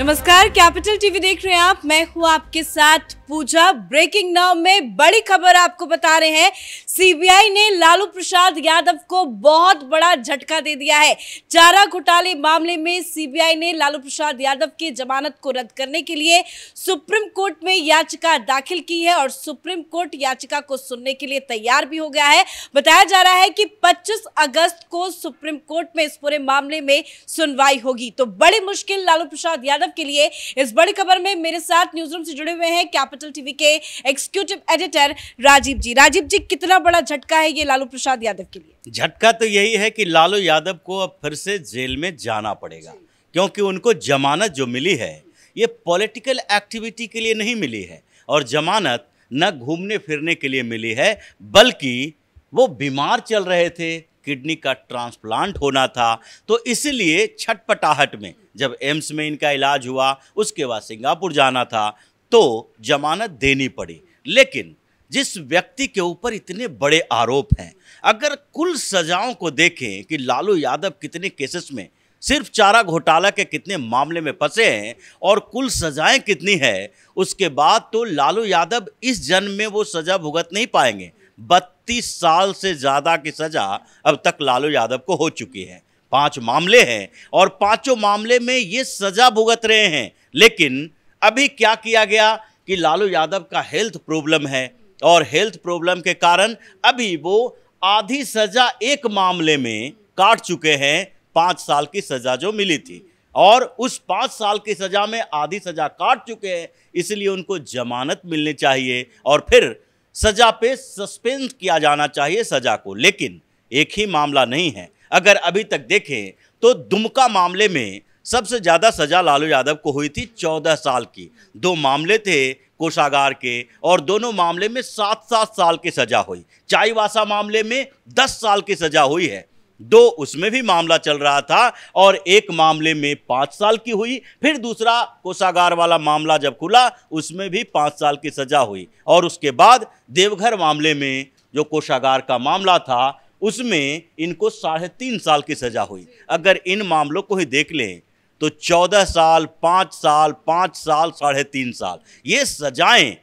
नमस्कार, capital TV देख रहे हैं आप। मैं हूं आपके साथ पूजा। ब्रेकिंग नाउ में बड़ी खबर आपको बता रहे हैं। सीबीआई ने लालू प्रसाद यादव को बहुत बड़ा झटका दे दिया है। चारा घोटाले मामले में सीबीआई ने लालू प्रसाद यादव की जमानत को रद्द करने के लिए सुप्रीम कोर्ट में याचिका दाखिल की है और सुप्रीम कोर्ट याचिका को सुनने के लिए तैयार भी हो गया है। बताया जा रहा है कि 25 अगस्त को सुप्रीम कोर्ट में इस पूरे मामले में सुनवाई होगी। तो बड़ी मुश्किल लालू प्रसाद यादव के लिए। इस बड़ी खबर में मेरे साथ न्यूज रूम से जुड़े हुए हैं कैपिटल टीवी के एग्जीक्यूटिव एडिटर राजीव जी। राजीव जी, कितना बड़ा झटका है ये लालू प्रसाद यादव के लिए? झटका तो यही है कि लालू यादव को अब फिर से जेल में जाना पड़ेगा, क्योंकि उनको जमानत जो मिली है ये पॉलिटिकल एक्टिविटी के लिए नहीं मिली है और जमानत न घूमने फिरने के लिए मिली है, बल्कि वो बीमार चल रहे थे, किडनी का ट्रांसप्लांट होना था। तो इसलिए छटपटाहट में जब एम्स में इनका इलाज हुआ, उसके बाद सिंगापुर जाना था, तो जमानत देनी पड़ी। लेकिन जिस व्यक्ति के ऊपर इतने बड़े आरोप हैं, अगर कुल सजाओं को देखें कि लालू यादव कितने केसेस में, सिर्फ चारा घोटाला के कितने मामले में फंसे हैं और कुल सजाएं कितनी है, उसके बाद तो लालू यादव इस जन्म में वो सजा भुगत नहीं पाएंगे। 32 साल से ज़्यादा की सज़ा अब तक लालू यादव को हो चुकी है। 5 मामले हैं और पांचों मामले में ये सज़ा भुगत रहे हैं। लेकिन अभी क्या किया गया कि लालू यादव का हेल्थ प्रॉब्लम है और हेल्थ प्रॉब्लम के कारण अभी वो आधी सज़ा एक मामले में काट चुके हैं। 5 साल की सज़ा जो मिली थी और उस 5 साल की सज़ा में आधी सज़ा काट चुके हैं, इसलिए उनको जमानत मिलनी चाहिए और फिर सजा पे सस्पेंड किया जाना चाहिए सजा को। लेकिन एक ही मामला नहीं है। अगर अभी तक देखें तो दुमका मामले में सबसे ज़्यादा सजा लालू यादव को हुई थी 14 साल की। 2 मामले थे कोषागार के और दोनों मामले में 7-7 साल की सजा हुई। चाईबासा मामले में 10 साल की सजा हुई है। 2 उसमें भी मामला चल रहा था और एक मामले में 5 साल की हुई। फिर दूसरा कोषागार वाला मामला जब खुला, उसमें भी 5 साल की सजा हुई। और उसके बाद देवघर मामले में जो कोषागार का मामला था, उसमें इनको 3.5 साल की सजा हुई। अगर इन मामलों को ही देख लें तो 14 साल, 5 साल, 5 साल, 3.5 साल, ये सजाएं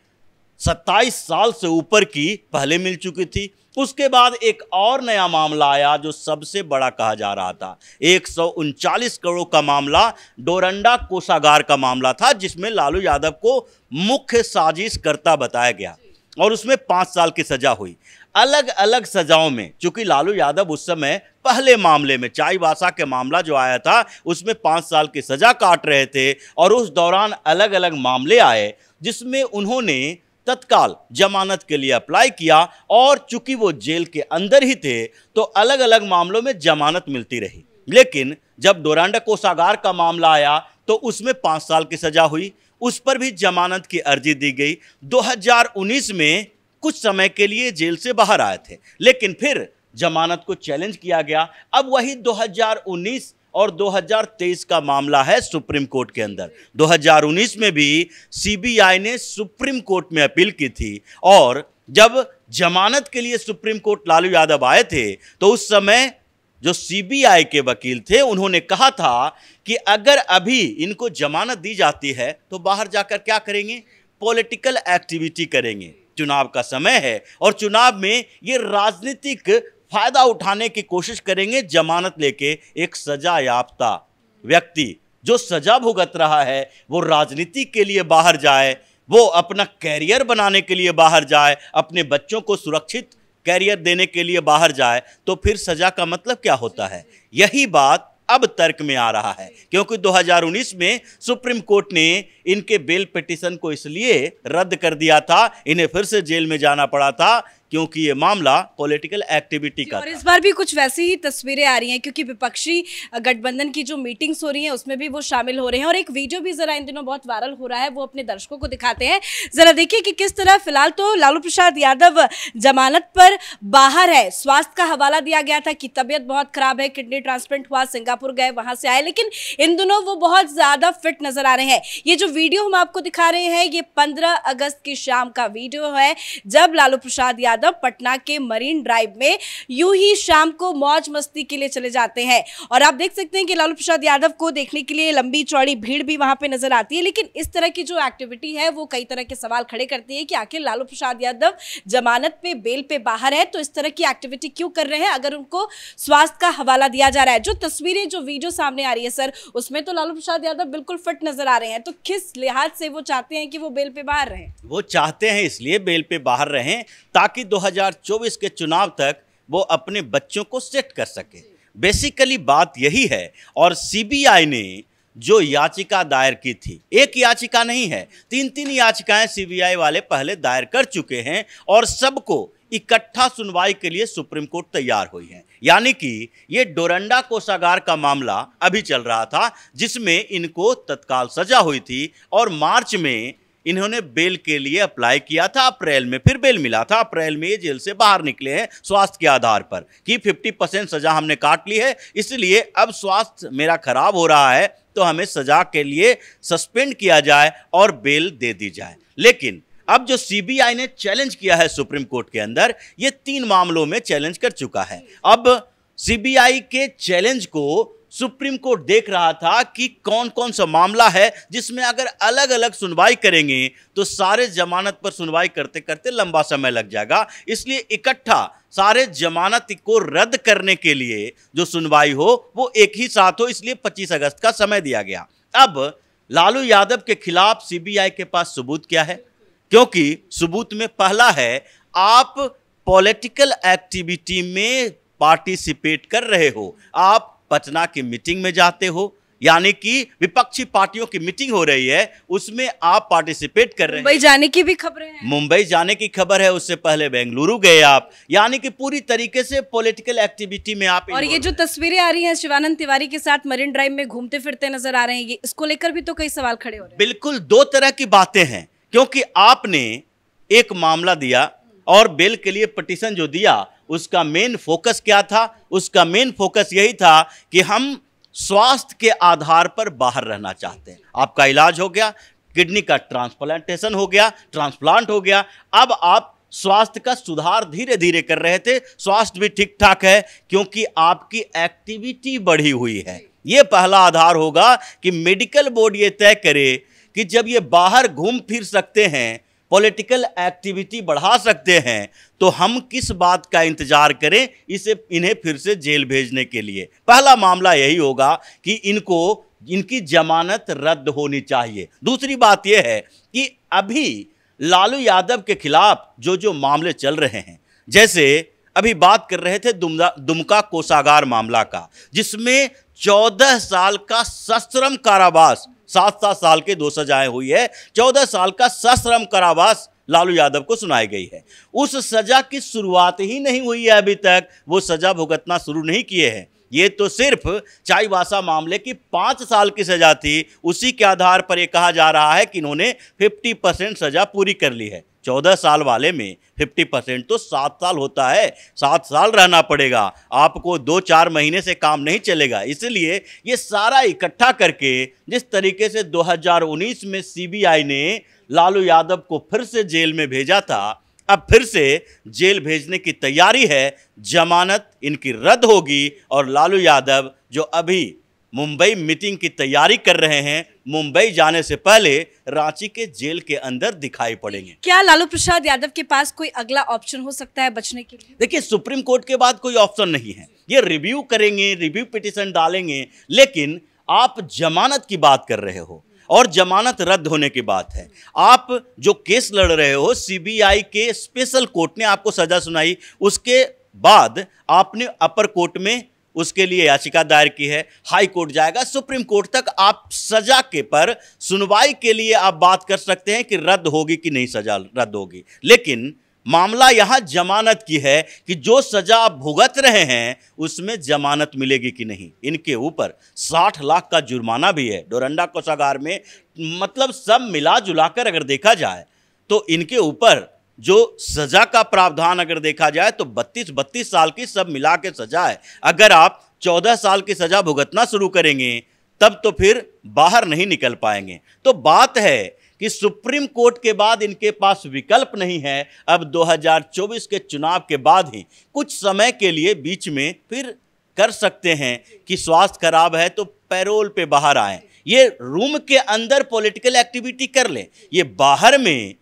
27 साल से ऊपर की पहले मिल चुकी थी। उसके बाद एक और नया मामला आया जो सबसे बड़ा कहा जा रहा था। 139 करोड़ का मामला डोरंडा कोषागार का मामला था, जिसमें लालू यादव को मुख्य साजिशकर्ता बताया गया और उसमें 5 साल की सजा हुई। अलग अलग सजाओं में, चूंकि लालू यादव उस समय पहले मामले में चाईबासा के मामला जो आया था उसमें 5 साल की सजा काट रहे थे और उस दौरान अलग अलग मामले आए जिसमें उन्होंने तत्काल जमानत के लिए अप्लाई किया और चूंकि वो जेल के अंदर ही थे तो अलग अलग मामलों में जमानत मिलती रही। लेकिन जब डोरंडा कोषागार का मामला आया तो उसमें 5 साल की सजा हुई, उस पर भी जमानत की अर्जी दी गई। 2019 में कुछ समय के लिए जेल से बाहर आए थे, लेकिन फिर जमानत को चैलेंज किया गया। अब वही 2019 और 2023 का मामला है सुप्रीम कोर्ट के अंदर। 2019 में भी सीबीआई ने सुप्रीम कोर्ट में अपील की थी और जब जमानत के लिए सुप्रीम कोर्ट लालू यादव आए थे तो उस समय जो सीबीआई के वकील थे उन्होंने कहा था कि अगर अभी इनको जमानत दी जाती है तो बाहर जाकर क्या करेंगे? पॉलिटिकल एक्टिविटी करेंगे। चुनाव का समय है और चुनाव में ये राजनीतिक फायदा उठाने की कोशिश करेंगे। जमानत लेके एक सजा याफ्ता व्यक्ति जो सजा भुगत रहा है वो राजनीति के लिए बाहर जाए, वो अपना कैरियर बनाने के लिए बाहर जाए, अपने बच्चों को सुरक्षित कैरियर देने के लिए बाहर जाए, तो फिर सजा का मतलब क्या होता है? यही बात अब तर्क में आ रहा है, क्योंकि 2019 में सुप्रीम कोर्ट ने इनके बेल पिटीशन को इसलिए रद्द कर दिया था, इन्हें फिर से जेल में जाना पड़ा था क्योंकि ये मामला पॉलिटिकल एक्टिविटी का और इस बार भी कुछ वैसी ही तस्वीरें आ रही हैं, क्योंकि विपक्षी गठबंधन की जो मीटिंग्स हो रही हैं उसमें भी वो शामिल हो रहे हैं। और एक वीडियो भी जरा इन दिनों बहुत वायरल हो रहा है, वो अपने दर्शकों को दिखाते हैं। जरा देखिए कि किस तरह फिलहाल तो लालू प्रसाद यादव जमानत पर बाहर है। स्वास्थ्य का हवाला दिया गया था कि तबीयत बहुत खराब है, किडनी ट्रांसप्लांट हुआ, सिंगापुर गए, वहां से आए, लेकिन इन दिनों वो बहुत ज्यादा फिट नजर आ रहे हैं। ये जो वीडियो हम आपको दिखा रहे हैं ये 15 अगस्त की शाम का वीडियो है, जब लालू प्रसाद यादव यादव पटना के मरीन ड्राइव में यूं ही शाम को मौज मस्ती के लिए चले जाते हैं। और आप देख सकते हैं कि लालू प्रसाद यादव को देखने के लिए लंबी चौड़ी भीड़ भी वहां पे नजर आती है। लेकिन इस तरह की जो एक्टिविटी है वो कई तरह के सवाल खड़े करती है कि आखिर लालू प्रसाद यादव जमानत पे, बेल पे बाहर है तो इस तरह की एक्टिविटी क्यों कर रहे हैं, अगर उनको स्वास्थ्य का हवाला दिया जा रहा है। जो तस्वीरें, जो वीडियो सामने आ रही है सर, उसमें तो लालू प्रसाद यादव बिल्कुल फिट नजर आ रहे हैं। तो किस लिहाज से वो चाहते हैं कि वो बेल पे बाहर रहें? वो चाहते हैं इसलिए बेल पे बाहर रहें ताकि 2024 के चुनाव तक वो अपने बच्चों को सेट कर सके। बेसिकली बात यही है। और सीबीआई ने जो याचिका दायर की थी, एक याचिका नहीं है, 3 याचिकाएं सीबीआई वाले पहले दायर कर चुके हैं और सबको इकट्ठा सुनवाई के लिए सुप्रीम कोर्ट तैयार हुई है। यानी कि ये डोरंडा कोषागार का मामला अभी चल रहा था जिसमें इनको तत्काल सजा हुई थी और मार्च में इन्होंने बेल के लिए अप्लाई किया था, अप्रैल में फिर बेल मिला था, अप्रैल में ये जेल से बाहर निकले हैं स्वास्थ्य के आधार पर कि 50% सजा हमने काट ली है, इसलिए अब स्वास्थ्य मेरा खराब हो रहा है तो हमें सजा के लिए सस्पेंड किया जाए और बेल दे दी जाए। लेकिन अब जो सीबीआई ने चैलेंज किया है सुप्रीम कोर्ट के अंदर, ये 3 मामलों में चैलेंज कर चुका है। अब सीबीआई के चैलेंज को सुप्रीम कोर्ट देख रहा था कि कौन कौन सा मामला है जिसमें अगर अलग अलग सुनवाई करेंगे तो सारे जमानत पर सुनवाई करते करते लंबा समय लग जाएगा। इसलिए इकट्ठा सारे जमानत को रद्द करने के लिए जो सुनवाई हो वो एक ही साथ हो, इसलिए 25 अगस्त का समय दिया गया। अब लालू यादव के खिलाफ सीबीआई के पास सबूत क्या है? क्योंकि सबूत में पहला है, आप पॉलिटिकल एक्टिविटी में पार्टिसिपेट कर रहे हो, आप पटना की मीटिंग में जाते हो, यानी कि विपक्षी पार्टियों की मीटिंग हो रही है उसमें आप पार्टिसिपेट कर रहे हैं। मुंबई जाने की भी खबरें हैं, मुंबई जाने की खबर है, उससे पहले बेंगलुरु गए आप, यानी कि पूरी तरीके से पॉलिटिकल एक्टिविटी में आप। और ये जो तस्वीरें आ रही हैं शिवानंद तिवारी के साथ मरीन ड्राइव में घूमते फिरते नजर आ रहे हैं, ये इसको लेकर भी तो कई सवाल खड़े हो रहे हैं। बिल्कुल 2 तरह की बातें हैं, क्योंकि आपने एक मामला दिया और बेल के लिए पिटीशन जो दिया उसका मेन फोकस क्या था? उसका मेन फोकस यही था कि हम स्वास्थ्य के आधार पर बाहर रहना चाहते हैं। आपका इलाज हो गया, किडनी का ट्रांसप्लांटेशन हो गया, ट्रांसप्लांट हो गया, अब आप स्वास्थ्य का सुधार धीरे धीरे कर रहे थे, स्वास्थ्य भी ठीक ठाक है क्योंकि आपकी एक्टिविटी बढ़ी हुई है। यह पहला आधार होगा कि मेडिकल बोर्ड ये तय करे कि जब ये बाहर घूम फिर सकते हैं, पॉलिटिकल एक्टिविटी बढ़ा सकते हैं, तो हम किस बात का इंतजार करें इन्हें फिर से जेल भेजने के लिए। पहला मामला यही होगा कि इनकी जमानत रद्द होनी चाहिए। दूसरी बात यह है कि अभी लालू यादव के खिलाफ जो जो मामले चल रहे हैं, जैसे अभी बात कर रहे थे दुमका कोषागार मामला का, जिसमें 14 साल का सश्रम कारावास, 7-7 साल के 2 सजाएं हुई है, 14 साल का सश्रम कारावास लालू यादव को सुनाई गई है। उस सजा की शुरुआत ही नहीं हुई है, अभी तक वो सजा भुगतना शुरू नहीं किए हैं। ये तो सिर्फ चाईबासा मामले की 5 साल की सजा थी, उसी के आधार पर यह कहा जा रहा है कि इन्होंने 50% सजा पूरी कर ली है। 14 साल वाले में 50% तो 7 साल होता है, 7 साल रहना पड़ेगा आपको, 2-4 महीने से काम नहीं चलेगा। इसलिए ये सारा इकट्ठा करके जिस तरीके से 2019 में सीबीआई ने लालू यादव को फिर से जेल में भेजा था, अब फिर से जेल भेजने की तैयारी है। जमानत इनकी रद्द होगी और लालू यादव जो अभी मुंबई मीटिंग की तैयारी कर रहे हैं, मुंबई जाने से पहले रांची के जेल के अंदर दिखाई पड़ेंगे। क्या लालू प्रसाद यादव के पास कोई अगला ऑप्शन हो सकता है बचने के लिए? देखिए, सुप्रीम कोर्ट के बाद कोई ऑप्शन नहीं है, ये रिव्यू करेंगे, रिव्यू पिटीशन डालेंगे, लेकिन आप जमानत की बात कर रहे हो और जमानत रद्द होने की बात है। आप जो केस लड़ रहे हो, सीबीआई के स्पेशल कोर्ट ने आपको सजा सुनाई, उसके बाद आपने अपर कोर्ट में उसके लिए याचिका दायर की है, हाई कोर्ट जाएगा, सुप्रीम कोर्ट तक आप सजा के पर सुनवाई के लिए आप बात कर सकते हैं कि रद्द होगी कि नहीं सजा रद्द होगी। लेकिन मामला यहां जमानत की है कि जो सजा आप भुगत रहे हैं उसमें जमानत मिलेगी कि नहीं। इनके ऊपर 60 लाख का जुर्माना भी है डोरंडा कोषागार में। मतलब सब मिला जुलाकर अगर देखा जाए तो इनके ऊपर जो सजा का प्रावधान अगर देखा जाए तो 32 साल की सब मिला के सजा है। अगर आप 14 साल की सजा भुगतना शुरू करेंगे तब तो फिर बाहर नहीं निकल पाएंगे। तो बात है कि सुप्रीम कोर्ट के बाद इनके पास विकल्प नहीं है। अब 2024 के चुनाव के बाद ही कुछ समय के लिए बीच में फिर कर सकते हैं कि स्वास्थ्य खराब है तो पैरोल पे बाहर आए, ये रूम के अंदर पॉलिटिकल एक्टिविटी कर ले, ये बाहर में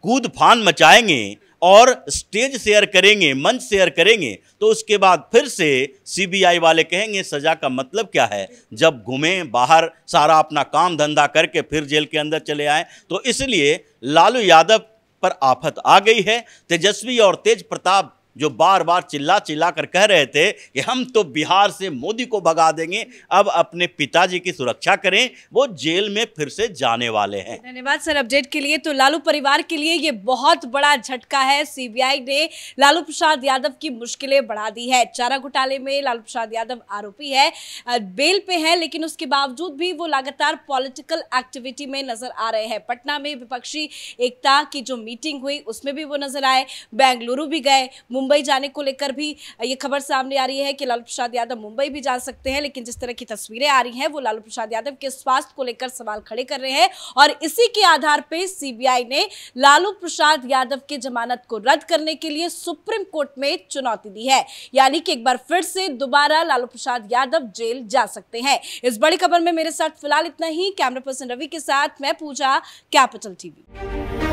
कूद फान मचाएंगे और स्टेज शेयर करेंगे, मंच शेयर करेंगे, तो उसके बाद फिर से सीबीआई वाले कहेंगे सजा का मतलब क्या है, जब घूमें बाहर सारा अपना काम धंधा करके फिर जेल के अंदर चले आए। तो इसलिए लालू यादव पर आफत आ गई है। तेजस्वी और तेज प्रताप जो बार बार चिल्ला चिल्ला कर कह रहे थे कि हम तो बिहार से मोदी को भगा देंगे, अब अपने पिताजी की सुरक्षा करें, वो जेल में फिर से जाने वाले हैं। धन्यवाद सर अपडेट के लिए। तो लालू परिवार के लिए ये बहुत बड़ा झटका है। सीबीआई ने लालू प्रसाद यादव की मुश्किलें बढ़ा दी है। चारा घोटाले में लालू प्रसाद यादव आरोपी है, बेल पे है, लेकिन उसके बावजूद भी वो लगातार पॉलिटिकल एक्टिविटी में नजर आ रहे हैं। पटना में विपक्षी एकता की जो मीटिंग हुई उसमें भी वो नजर आए, बेंगलुरु भी गए, मुंबई जाने को लेकर भी ये खबर सामने आ रही है कि लालू प्रसाद यादव मुंबई भी जा सकते हैं। लेकिन जिस तरह की तस्वीरें आ रही हैं वो लालू प्रसाद यादव के स्वास्थ्य को लेकर सवाल खड़े कर रहे हैं और इसी के आधार पर सीबीआई ने लालू प्रसाद यादव की जमानत को रद्द करने के लिए सुप्रीम कोर्ट में चुनौती दी है। यानी कि एक बार फिर से दोबारा लालू प्रसाद यादव जेल जा सकते हैं। इस बड़ी खबर में मेरे साथ फिलहाल इतना ही। कैमरा पर्सन रवि के साथ मैं पूजा, कैपिटल टीवी।